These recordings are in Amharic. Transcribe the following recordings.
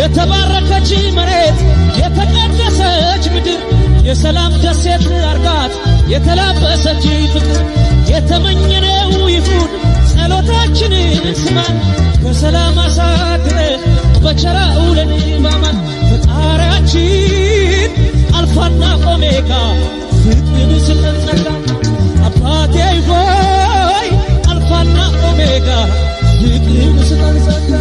የተባረከች መሬት የተቀደሰች ምድር የሰላም ደሴት አርጋት የተላበሰች ፍቅር የተመኘነው ይሁን ጸሎታችንን ስማን በሰላም አሳድረ በቸራ ውለን ባማን ፈጣሪያችን አልፋና ኦሜጋ ፍቅርን ስጠን ጸጋ አባቴ ሆይ አልፋና ኦሜጋ ፍቅርን ስጠን ጸጋ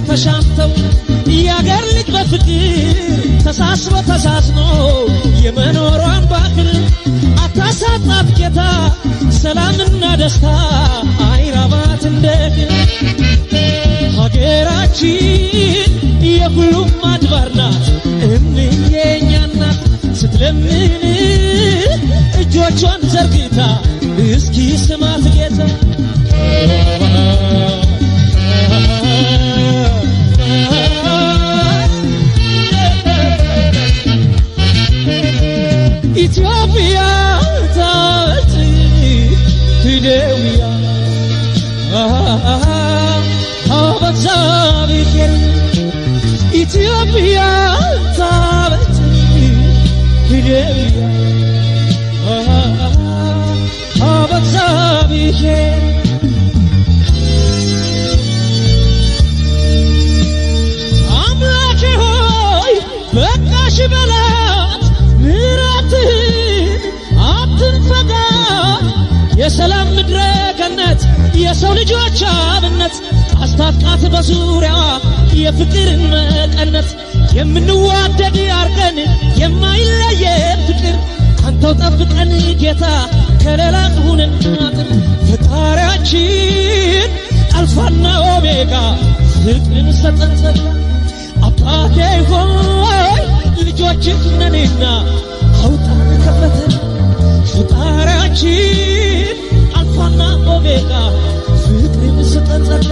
ተሻምተው ያገር ልጅ በፍቅር ተሳስሮ ተሳስኖ የመኖሯን ባህል አታሳጣት ጌታ ሰላምና ደስታ አይራባት እንደግ ሀገራችን የሁሉም አድባር ናት እምዬኛ ናት ስትለምን እጆቿን ዘርግታ እስኪ ስማት ጌታ ኢትዮጵያ ታቲ ፊደውያ አበዛብከን ኢትዮጵያ ታበች ሂደያ አበዛብሔር አምላኬ ሆይ በቃሽ በላት ምሕረትህን አትንፈጋት የሰላም ምድረ ገነት የሰው ልጆች አብነት አስታጥቃት በዙሪያዋ የፍቅርን መቀነት የምንዋደድ አርገን የማይለየን ፍቅር አንተው ጠብቀን ጌታ ከሌላ ሁነን አጥር ፈጣሪያችን አልፋና ኦሜጋ ፍቅርን ሰጠን ጸጋ አባቴ ሆይ ልጆችህ ነንና አውጣን ከፈተን ፈጣሪያችን አልፋና ኦሜጋ ፍቅርን ሰጠን ጸጋ